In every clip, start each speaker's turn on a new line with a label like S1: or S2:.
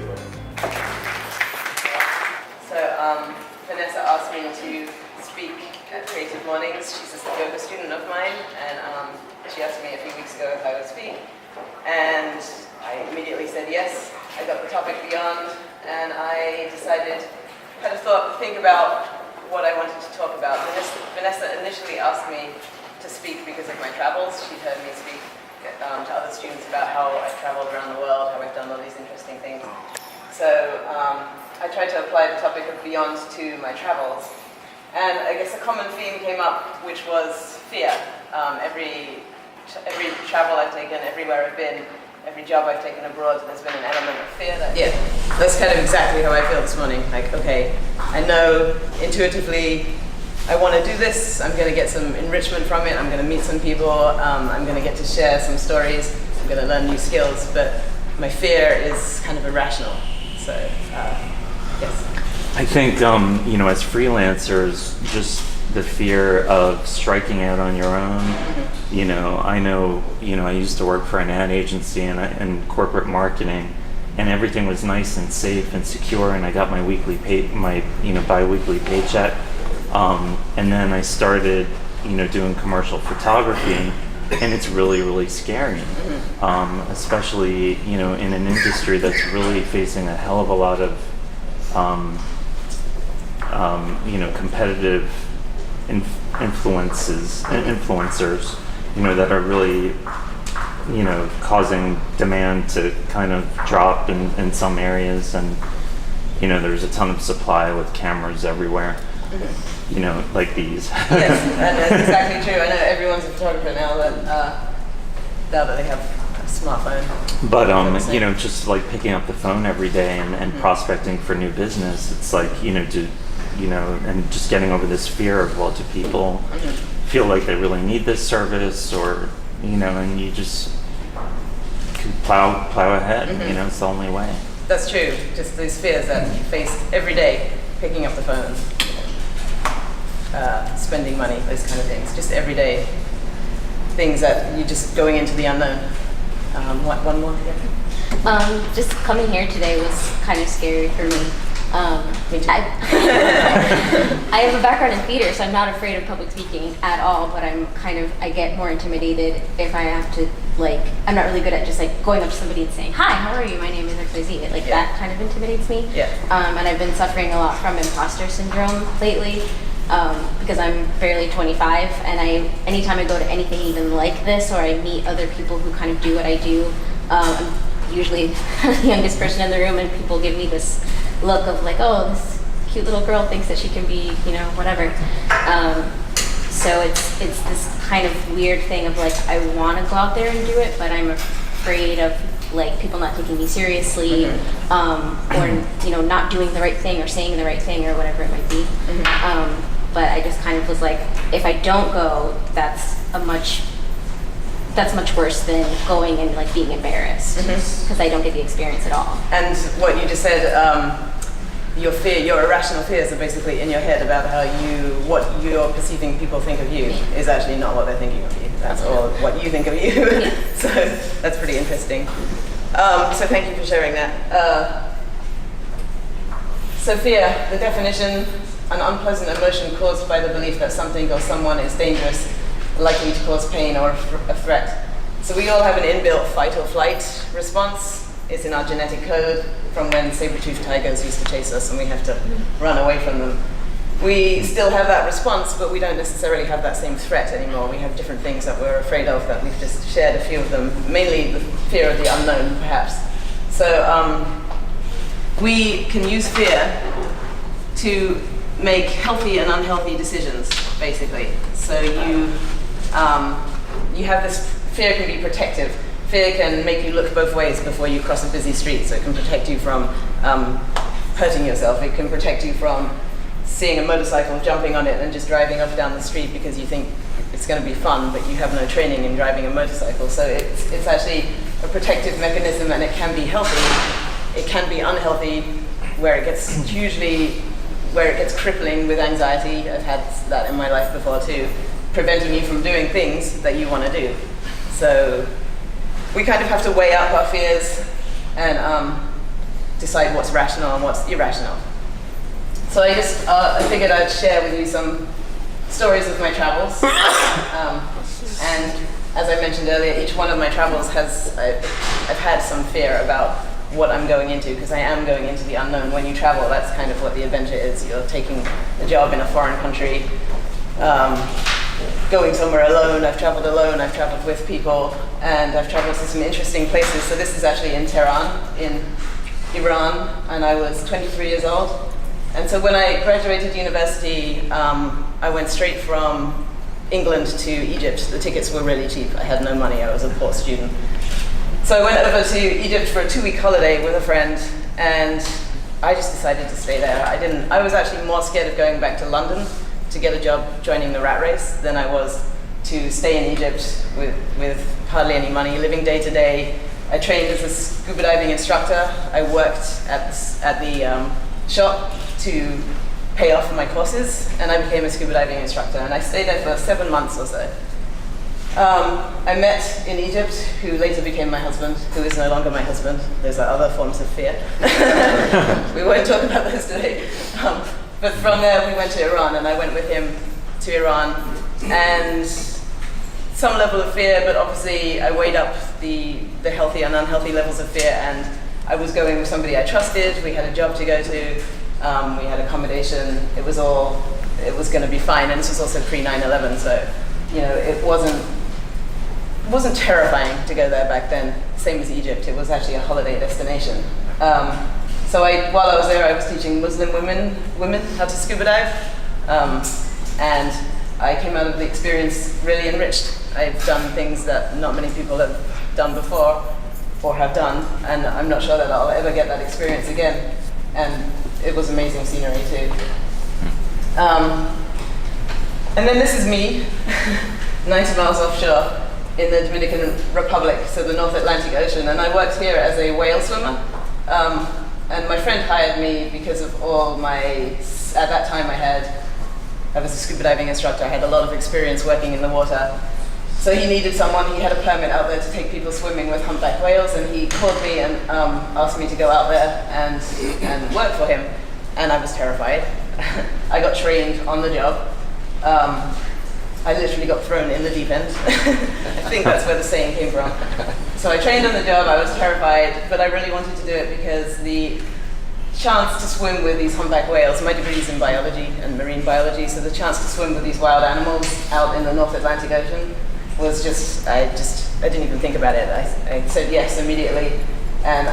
S1: will.
S2: So Vanessa asked me to speak at Creative Mornings. She's a yoga student of mine, and she asked me a few weeks ago if I would speak. And I immediately said yes. I got the topic beyond, and I decided, had a think about what I wanted to talk about. Vanessa initially asked me to speak because of my travels. She'd heard me speak to other students about how I've traveled around the world, how I've done all these interesting things. So I tried to apply the topic of beyond to my travels. And I guess a common theme came up, which was fear. Every travel I've taken, everywhere I've been, every job I've taken abroad, there's been an element of fear that... Yeah, that's kind of exactly how I feel this morning. Like, okay, I know intuitively I want to do this, I'm going to get some enrichment from it, I'm going to meet some people, I'm going to get to share some stories, I'm going to learn new skills, but my fear is kind of irrational. So, yes.
S3: I think, as freelancers, just the fear of striking out on your own. I know, I used to work for an ad agency and corporate marketing, and everything was nice and safe and secure, and I got my bi-weekly paycheck. And then I started, doing commercial photography, and it's really, really scary, especially, in an industry that's really facing a hell of a lot of, competitive influencers, that are really, causing demand to kind of drop in some areas, and, there's a ton of supply with cameras everywhere. Like these.
S2: Yes, and that's exactly true. I know everyone's a photographer now that they have a smartphone.
S3: But just like picking up the phone every day and prospecting for new business, it's like and just getting over this fear of, well, do people feel like they really need this service, or and you just plow ahead. It's the only way.
S2: That's true. Just those fears that you face every day, picking up the phone. Spending money, those kind of things, just everyday things that you're just going into the unknown. One more? Yeah.
S4: Just coming here today was kind of scary for me.
S2: Me too.
S4: I have a background in theater, so I'm not afraid of public speaking at all, but I get more intimidated if I have to, I'm not really good at just going up to somebody and saying, "Hi, how are you? My name is XYZ." That kind of intimidates me.
S2: Yeah.
S4: And I've been suffering a lot from impostor syndrome lately. Because I'm barely 25, and anytime I go to anything even like this, or I meet other people who kind of do what I do, I'm usually the youngest person in the room, and people give me this look of oh, this cute little girl thinks that she can be, whatever. So it's this kind of weird thing of I want to go out there and do it, but I'm afraid of people not taking me seriously, or not doing the right thing or saying the right thing or whatever it might be. But I just kind of was if I don't go, that's much worse than going and being embarrassed, because I don't get the experience at all.
S2: And what you just said, your irrational fears are basically in your head about what you're perceiving people think of you is actually not what they're thinking of you. That's all what you think of you. So that's pretty interesting. So thank you for sharing that. So fear, the definition: an unpleasant emotion caused by the belief that something or someone is dangerous, likely to cause pain or a threat. So we all have an inbuilt fight or flight response. It's in our genetic code from when saber-toothed tigers used to chase us and we have to run away from them. We still have that response, but we don't necessarily have that same threat anymore. We have different things that we're afraid of that we've just shared a few of them, mainly the fear of the unknown, perhaps. So we can use fear to make healthy and unhealthy decisions, basically. So you have this, fear can be protective. Fear can make you look both ways before you cross a busy street. So it can protect you from hurting yourself. It can protect you from seeing a motorcycle, jumping on it and just driving off down the street because you think it's going to be fun, but you have no training in driving a motorcycle. So it's actually a protective mechanism, and it can be healthy. It can be unhealthy, where it gets crippling with anxiety. I've had that in my life before too, preventing you from doing things that you want to do. So we kind of have to weigh up our fears and decide what's rational and what's irrational. So I figured I'd share with you some stories of my travels. And as I mentioned earlier, each one of my travels I've had some fear about what I'm going into, because I am going into the unknown. When you travel, that's kind of what the adventure is. You're taking a job in a foreign country, going somewhere alone. I've traveled alone, I've traveled with people, and I've traveled to some interesting places. So this is actually in Tehran, in Iran, and I was 23 years old. And so when I graduated university, I went straight from England to Egypt. The tickets were really cheap. I had no money, I was a poor student. So I went over to Egypt for a 2-week holiday with a friend, and I just decided to stay there. I was actually more scared of going back to London to get a job joining the rat race than I was to stay in Egypt with hardly any money, living day to day. I trained as a scuba diving instructor. I worked at the shop to pay off my courses, and I became a scuba diving instructor, and I stayed there for 7 months or so. I met in Egypt, who later became my husband, who is no longer my husband. Those are other forms of fear. We won't talk about those today. But from there we went to Iran, and I went with him to Iran, and some level of fear, but obviously I weighed up the healthy and unhealthy levels of fear, and I was going with somebody I trusted. We had a job to go to, we had accommodation. It was going to be fine, and this was also pre 9/11, so it wasn't terrifying to go there back then. Same as Egypt, it was actually a holiday destination. So while I was there, I was teaching Muslim women how to scuba dive, and I came out of the experience really enriched. I've done things that not many people have done before or have done, and I'm not sure that I'll ever get that experience again. And it was amazing scenery too. And then this is me, 90 miles offshore in the Dominican Republic, so the North Atlantic Ocean, and I worked here as a whale swimmer. And my friend hired me because of all at that time I was a scuba diving instructor. I had a lot of experience working in the water. So he needed someone. He had a permit out there to take people swimming with humpback whales, and he called me and asked me to go out there and work for him. And I was terrified. I got trained on the job. I literally got thrown in the deep end. I think that's where the saying came from. So I trained on the job, I was terrified, but I really wanted to do it because the chance to swim with these humpback whales, my degree is in biology and marine biology, so the chance to swim with these wild animals out in the North Atlantic Ocean was I didn't even think about it. I said yes immediately, and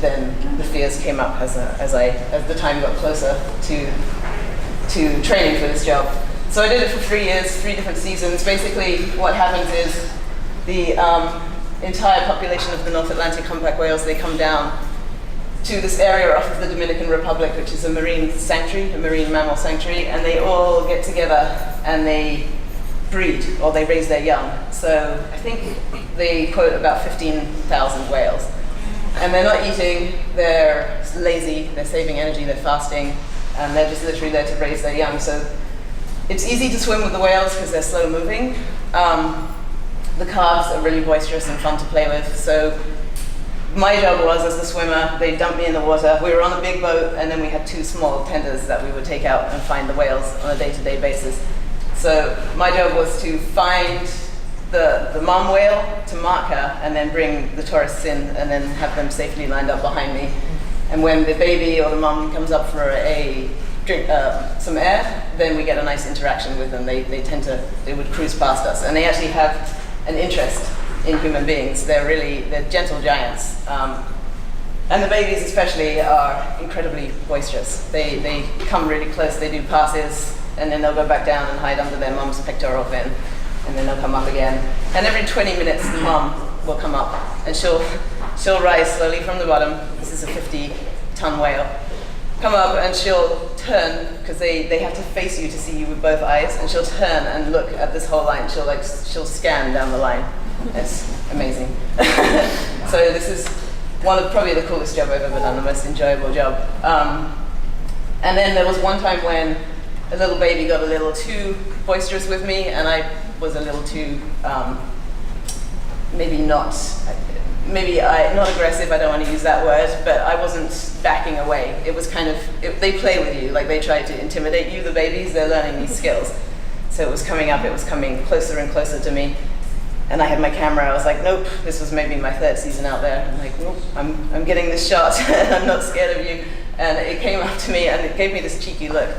S2: then the fears came up as the time got closer to training for this job. So I did it for 3 years, 3 different seasons. Basically, what happens is the entire population of the North Atlantic humpback whales, they come down to this area off of the Dominican Republic, which is a marine sanctuary, a marine mammal sanctuary, and they all get together and they breed, or they raise their young. So I think they quote about 15,000 whales. And they're not eating, they're lazy, they're saving energy, they're fasting, and they're just literally there to raise their young. So it's easy to swim with the whales because they're slow moving. The calves are really boisterous and fun to play with. So my job was, as the swimmer, they dumped me in the water. We were on a big boat, and then we had 2 small tenders that we would take out and find the whales on a day-to-day basis. So my job was to find the mom whale, to mark her, and then bring the tourists in, and then have them safely lined up behind me. And when the baby or the mom comes up for a drink some air, then we get a nice interaction with them. They would cruise past us, and they actually have an interest in human beings. They're gentle giants, and the babies especially are incredibly boisterous. They come really close. They do passes, and then they'll go back down and hide under their mom's pectoral fin, and then they'll come up again. And every 20 minutes, the mom will come up, and she'll rise slowly from the bottom. This is a 50-ton whale. Come up, and she'll turn, because they have to face you to see you with both eyes, and she'll turn and look at this whole line. She'll scan down the line. It's amazing. So this is one of probably the coolest job I've ever done, the most enjoyable job. And then there was one time when a little baby got a little too boisterous with me, and I was a little too, maybe not maybe not aggressive, I don't want to use that word, but I wasn't backing away. It was kind of, they play with you, like they try to intimidate you, the babies, they're learning these skills. So it was coming up, it was coming closer and closer to me. And I had my camera, I was like, nope, this was maybe my third season out there. I'm like, nope, I'm getting this shot, and I'm not scared of you. And it came up to me, and it gave me this cheeky look.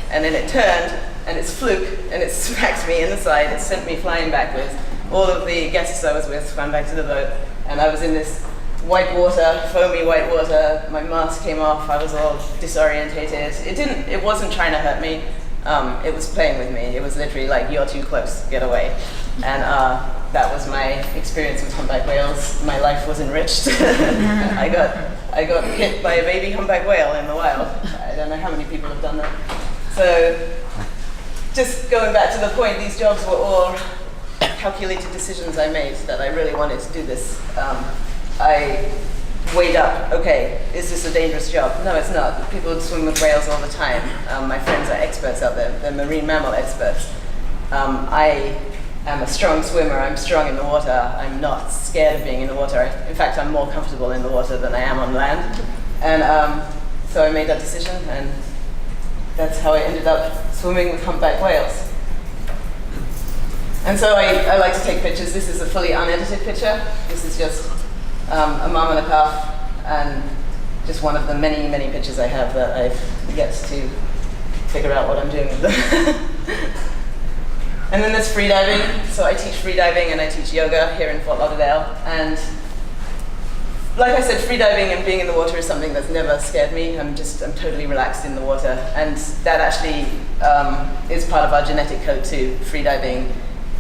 S2: And then it turned, and it's fluke, and it smacked me in the side, it sent me flying backwards. All of the guests I was with swam back to the boat, and I was in this white water, foamy white water, my mask came off, I was all disorientated. It wasn't trying to hurt me, it was playing with me. It was literally like, you're too close, get away. And that was my experience with humpback whales. My life was enriched. I got hit by a baby humpback whale in the wild. I don't know how many people have done that. So, just going back to the point, these jobs were all calculated decisions I made that I really wanted to do this. I weighed up, okay, is this a dangerous job? No, it's not. People swim with whales all the time. My friends are experts out there. They're marine mammal experts. I am a strong swimmer. I'm strong in the water. I'm not scared of being in the water. In fact, I'm more comfortable in the water than I am on land. And so I made that decision, and that's how I ended up swimming with humpback whales. And so I like to take pictures. This is a fully unedited picture. This is just a mom and a calf, and just one of the many, many pictures I have that I've yet to figure out what I'm doing with them. And then there's freediving. So I teach freediving and I teach yoga here in Fort Lauderdale. And like I said, freediving and being in the water is something that's never scared me. I'm totally relaxed in the water. And that actually is part of our genetic code too, freediving.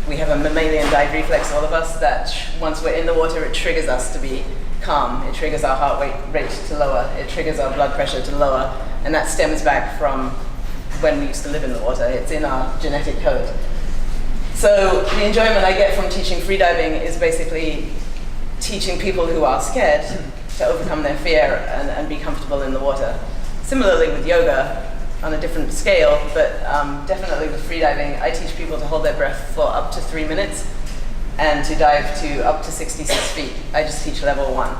S2: We have a mammalian dive reflex, all of us, that once we're in the water, it triggers us to be calm. It triggers our heart rate to lower. It triggers our blood pressure to lower. And that stems back from when we used to live in the water. It's in our genetic code. So the enjoyment I get from teaching freediving is basically teaching people who are scared to overcome their fear and be comfortable in the water. Similarly with yoga, on a different scale, but definitely with freediving, I teach people to hold their breath for up to 3 minutes and to dive to up to 66 feet. I just teach level 1.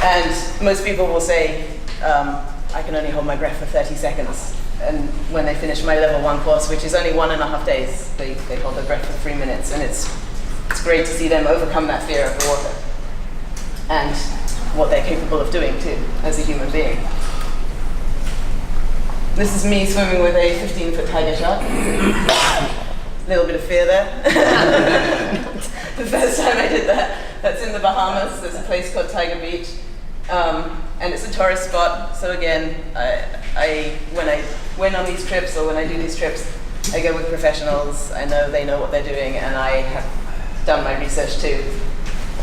S2: And most people will say, I can only hold my breath for 30 seconds. And when they finish my level 1 course, which is only 1.5 days, they hold their breath for 3 minutes. And it's great to see them overcome that fear of the water and what they're capable of doing too, as a human being. This is me swimming with a 15-foot tiger shark. A little bit of fear there. The first time I did that, that's in the Bahamas. There's a place called Tiger Beach. And it's a tourist spot. So again, when I went on these trips or when I do these trips, I go with professionals. I know they know what they're doing, and I have done my research too.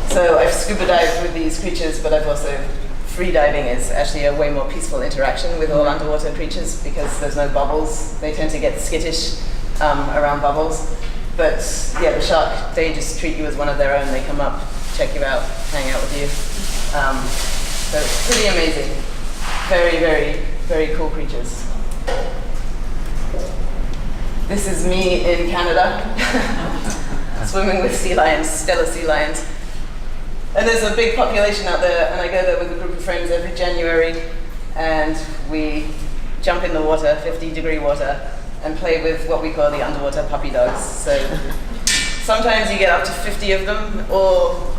S2: So I've scuba dived with these creatures, but I've also freediving is actually a way more peaceful interaction with all underwater creatures because there's no bubbles. They tend to get skittish around bubbles. But yeah, the shark, they just treat you as one of their own. They come up, check you out, hang out with you. So it's pretty amazing. Very, very, very cool creatures. This is me in Canada, swimming with sea lions, Steller sea lions. And there's a big population out there, and I go there with a group of friends every January, and we jump in the water, 50-degree water, and play with what we call the underwater puppy dogs. So sometimes you get up to 50 of them, or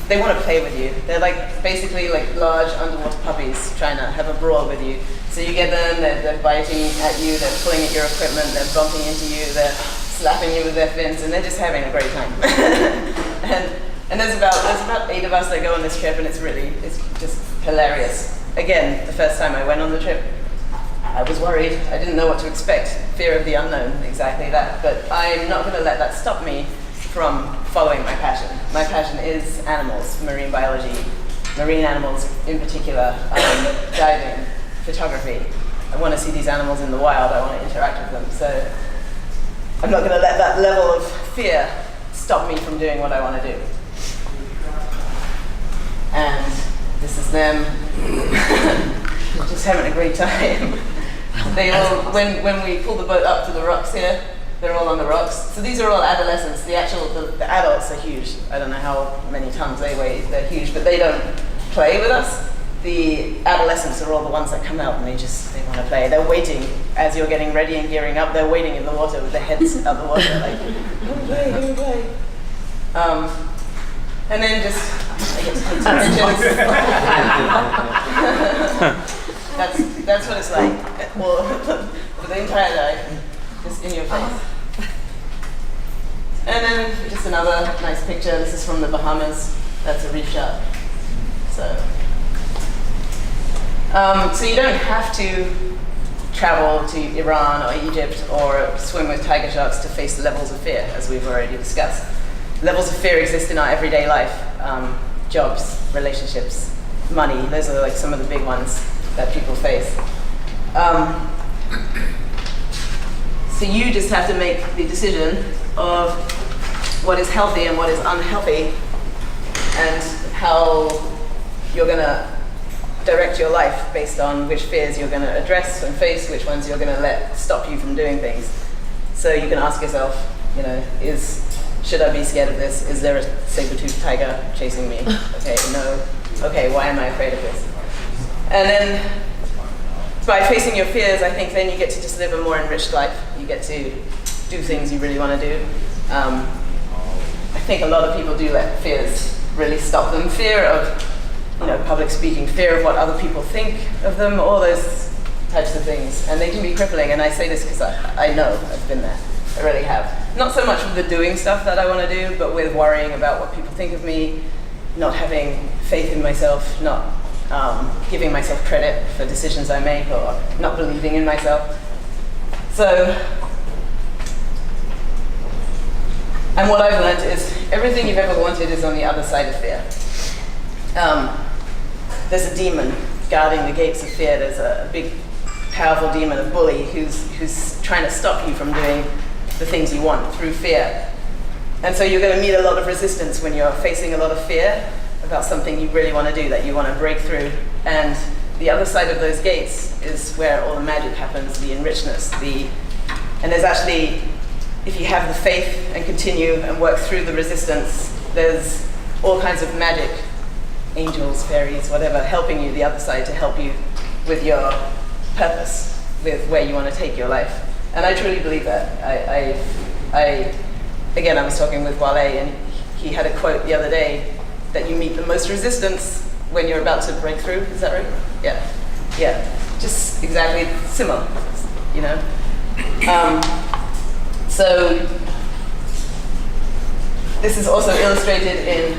S2: they want to play with you. They're basically like large underwater puppies trying to have a brawl with you. So you get them, they're biting at you, they're pulling at your equipment, they're bumping into you, they're slapping you with their fins, and they're just having a great time. And there's about 8 of us that go on this trip, and it's just hilarious. Again, the first time I went on the trip, I was worried. I didn't know what to expect. Fear of the unknown, exactly that. But I'm not going to let that stop me from following my passion. My passion is animals, marine biology, marine animals in particular, diving, photography. I want to see these animals in the wild. I want to interact with them. So I'm not going to let that level of fear stop me from doing what I want to do. And this is them just having a great time. They all, when we pull the boat up to the rocks here, They're all on the rocks. So these are all adolescents. The adults are huge. I don't know how many tons they weigh. They're huge, but they don't play with us. The adolescents are all the ones that come out and they want to play. They're waiting as you're getting ready and gearing up. They're waiting in the water with their heads out the water, like, come and play. And then just, I get to take some pictures. That's what it's like. Well, for the entire day, just in your face. And then just another nice picture. This is from the Bahamas. That's a reef shark. So you don't have to travel to Iran or Egypt or swim with tiger sharks to face the levels of fear, as we've already discussed. Levels of fear exist in our everyday life. Jobs, relationships, money. Those are like some of the big ones that people face. So you just have to make the decision of what is healthy and what is unhealthy, and how you're going to direct your life based on which fears you're going to address and face, which ones you're going to let stop you from doing things. So you can ask yourself, should I be scared of this? Is there a saber-toothed tiger chasing me? Okay, no. Okay, why am I afraid of this? And then by facing your fears, I think then you get to just live a more enriched life. You get to do things you really want to do. I think a lot of people do let fears really stop them. Fear of public speaking, fear of what other people think of them, all those types of things. And they can be crippling, and I say this because I know I've been there. I really have. Not so much with the doing stuff that I want to do, but with worrying about what people think of me, not having faith in myself, not giving myself credit for decisions I make, or not believing in myself. So, and what I've learned is everything you've ever wanted is on the other side of fear. There's a demon guarding the gates of fear. There's a big, powerful demon, a bully, who's trying to stop you from doing the things you want through fear. And so you're going to meet a lot of resistance when you're facing a lot of fear about something you really want to do, that you want to break through. And the other side of those gates is where all the magic happens, the enrichedness, and there's actually, if you have the faith and continue and work through the resistance, there's all kinds of magic, angels, fairies, whatever, helping you the other side to help you with your purpose, with where you want to take your life. And I truly believe that. Again, I was talking with Wale, and he had a quote the other day that you meet the most resistance when you're about to break through. Is that right? Yeah. Just exactly similar, So this is also illustrated in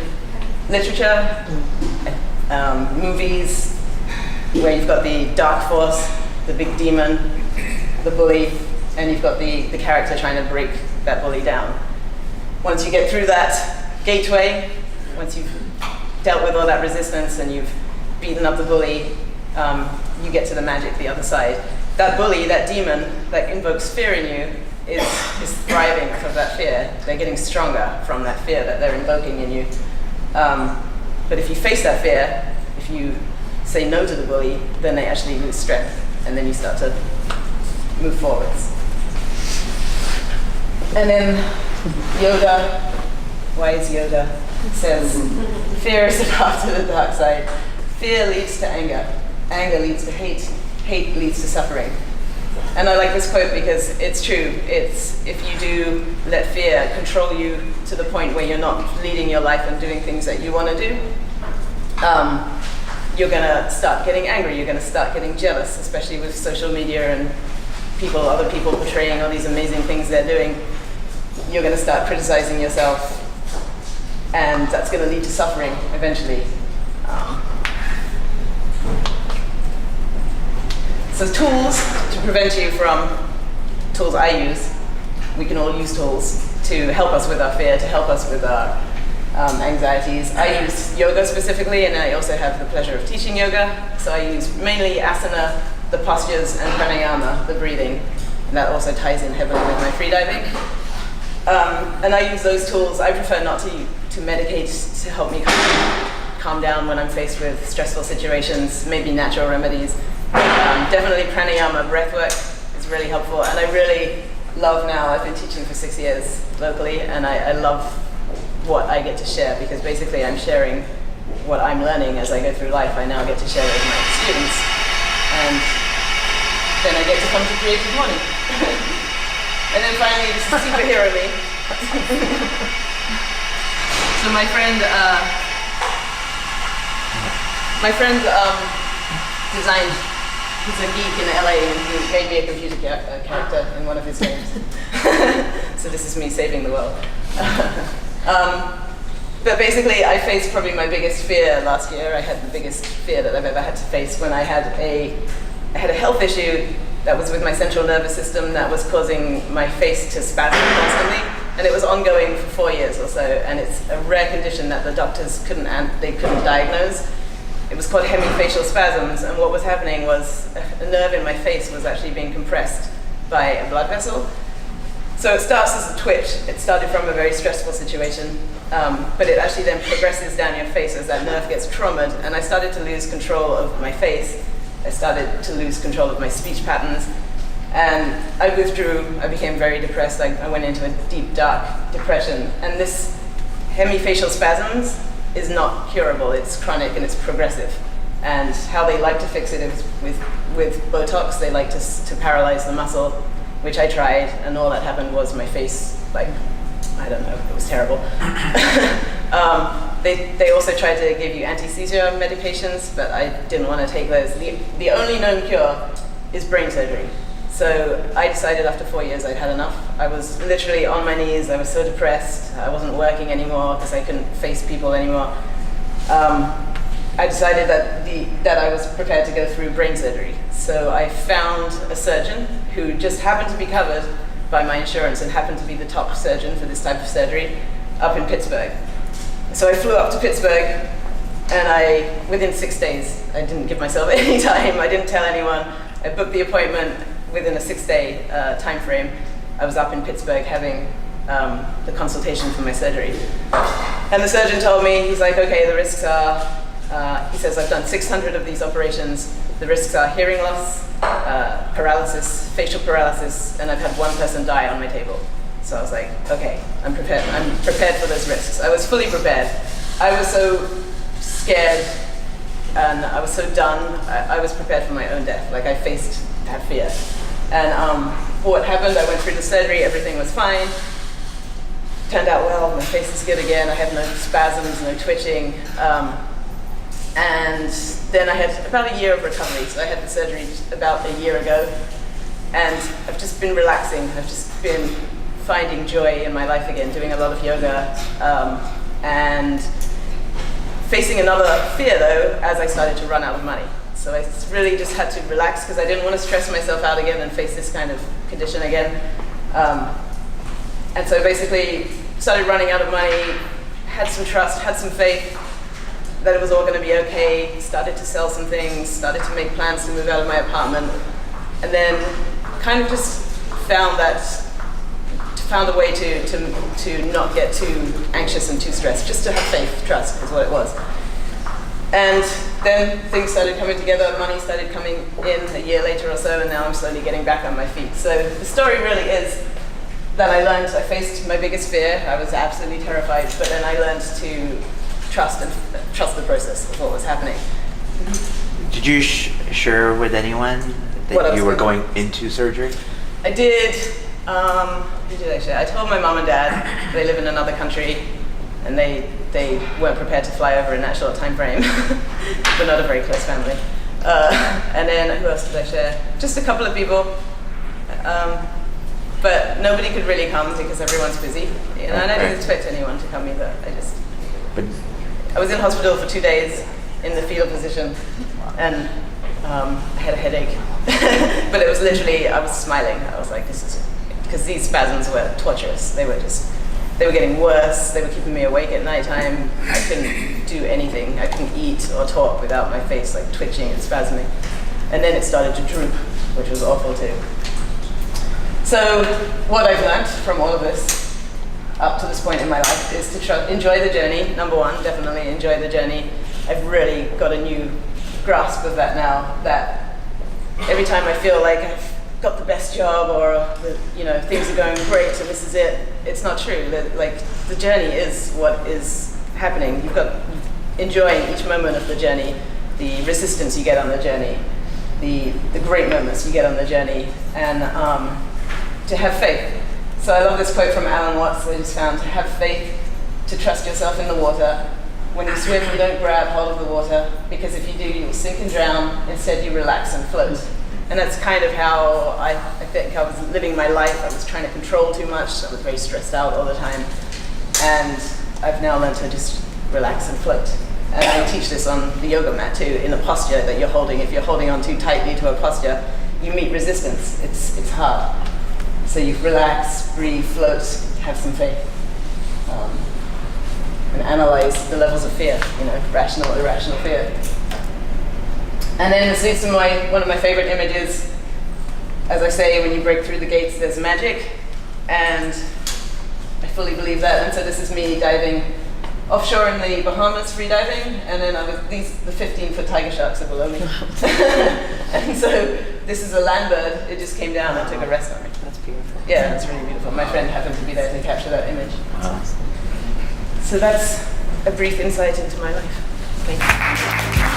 S2: literature, movies, where you've got the dark force, the big demon, the bully, and you've got the character trying to break that bully down. Once you get through that gateway, once you've dealt with all that resistance and you've beaten up the bully, you get to the magic, the other side. That bully, that demon that invokes fear in you is thriving from that fear. They're getting stronger from that fear that they're invoking in you. But if you face that fear, if you say no to the bully, then they actually lose strength, and then you start to move forwards. And then Yoda, wise Yoda, says, fear is the path to the dark side. Fear leads to anger. Anger leads to hate. Hate leads to suffering. And I like this quote because it's true. It's if you do let fear control you to the point where you're not leading your life and doing things that you want to do, you're going to start getting angry. You're going to start getting jealous, especially with social media and other people portraying all these amazing things they're doing. You're going to start criticizing yourself, and that's going to lead to suffering eventually. So tools to prevent you from, tools I use, we can all use tools to help us with our fear, to help us with our anxieties. I use yoga specifically, and I also have the pleasure of teaching yoga. So I use mainly asana, the postures, and pranayama, the breathing. And that also ties in heavily with my freediving. And I use those tools. I prefer not to medicate to help me calm down when I'm faced with stressful situations, maybe natural remedies. Definitely pranayama, breath work is really helpful. And I love now. I've been teaching for 6 years locally, and I love what I get to share, because basically I'm sharing what I'm learning as I go through life. I now get to share with my students, and then I get to come to Creative Morning. And then finally, this is superhero me. So my friend designed, he's a geek in LA, and he made me a computer character in one of his games. So this is me saving the world. But basically, I faced probably my biggest fear last year. I had the biggest fear that I've ever had to face when I had a health issue that was with my central nervous system that was causing my face to spasm constantly, and it was ongoing for 4 years or so. And it's a rare condition that the doctors couldn't diagnose. It was called hemifacial spasms, and what was happening was a nerve in my face was actually being compressed by a blood vessel. So it starts as a twitch. It started from a very stressful situation, but it actually then progresses down your face as that nerve gets traumatized, and I started to lose control of my face. I started to lose control of my speech patterns, and I withdrew. I became very depressed. I went into a deep, dark depression, and this hemifacial spasms is not curable. It's chronic and it's progressive. And how they like to fix it is with Botox. They like to paralyze the muscle, which I tried, and all that happened was my face, like, I don't know, it was terrible. They also tried to give you anti-seizure medications, but I didn't want to take those. The only known cure is brain surgery. So I decided after 4 years I'd had enough. I was literally on my knees. I was so depressed. I wasn't working anymore because I couldn't face people anymore. I decided that I was prepared to go through brain surgery. So I found a surgeon who just happened to be covered by my insurance and happened to be the top surgeon for this type of surgery up in Pittsburgh. So I flew up to Pittsburgh, and within 6 days, I didn't give myself any time. I didn't tell anyone. I booked the appointment within a 6-day time frame. I was up in Pittsburgh having the consultation for my surgery. And the surgeon told me, he's like, okay, the risks are, he says, I've done 600 of these operations. The risks are hearing loss, paralysis, facial paralysis, and I've had one person die on my table. So I was like, okay, I'm prepared. I'm prepared for those risks. I was fully prepared. I was so scared, and I was so done. I was prepared for my own death. Like, I faced that fear. And what happened, I went through the surgery, everything was fine. Turned out well, my face is good again. I have no spasms, no twitching. And then I had about a year of recovery. So I had the surgery about a year ago. And I've just been relaxing. I've just been finding joy in my life again, doing a lot of yoga, and facing another fear though, as I started to run out of money. So I really just had to relax because I didn't want to stress myself out again and face this kind of condition again. And so basically started running out of money, had some trust, had some faith that it was all going to be okay, started to sell some things, started to make plans to move out of my apartment, and then kind of just found a way to not get too anxious and too stressed, just to have faith, trust is what it was. And then things started coming together, money started coming in a year later or so, and now I'm slowly getting back on my feet. So the story really is that I faced my biggest fear. I was absolutely terrified, but then I learned to trust the process of what was happening.
S1: Did you share with anyone that you were going into surgery?
S2: I did. Who did I share? I told my mom and dad. They live in another country, and they weren't prepared to fly over in that short time frame. We're not a very close family. And then who else did I share? Just a couple of people. But nobody could really come because everyone's busy. And I didn't expect anyone to come either. I was in hospital for 2 days in the fetal position, and I had a headache. But it was literally, I was smiling. I was like, this is, because these spasms were torturous. They were getting worse. They were keeping me awake at nighttime. I couldn't do anything. I couldn't eat or talk without my face like twitching and spasming. And then it started to droop, which was awful too. So what I've learned from all of this up to this point in my life is to enjoy the journey. Number one, definitely enjoy the journey. I've really got a new grasp of that now, that every time I feel like got the best job, or things are going great, so this is it. It's not true. Like, the journey is what is happening. You've got enjoying each moment of the journey, the resistance you get on the journey, the great moments you get on the journey, and to have faith. So I love this quote from Alan Watts that I just found: to have faith, to trust yourself in the water. When you swim, you don't grab hold of the water, because if you do, you will sink and drown. Instead, you relax and float. And that's kind of how I think I was living my life. I was trying to control too much. I was very stressed out all the time. And I've now learned to just relax and float. And I teach this on the yoga mat too, in the posture that you're holding. If you're holding on too tightly to a posture, you meet resistance. It's hard. So you relax, breathe, float, have some faith. And analyze the levels of fear, rational, irrational fear. And then this leads to one of my favorite images. As I say, when you break through the gates, there's magic. And I fully believe that. And so this is me diving offshore in the Bahamas, freediving. And then the 15-foot tiger sharks are below me. And so this is a land bird. It just came down and took a rest on me.
S5: That's beautiful.
S2: Yeah, that's really beautiful. My friend happened to be there to capture that image.
S3: Wow.
S2: So that's a brief insight into my life.
S5: Thank you.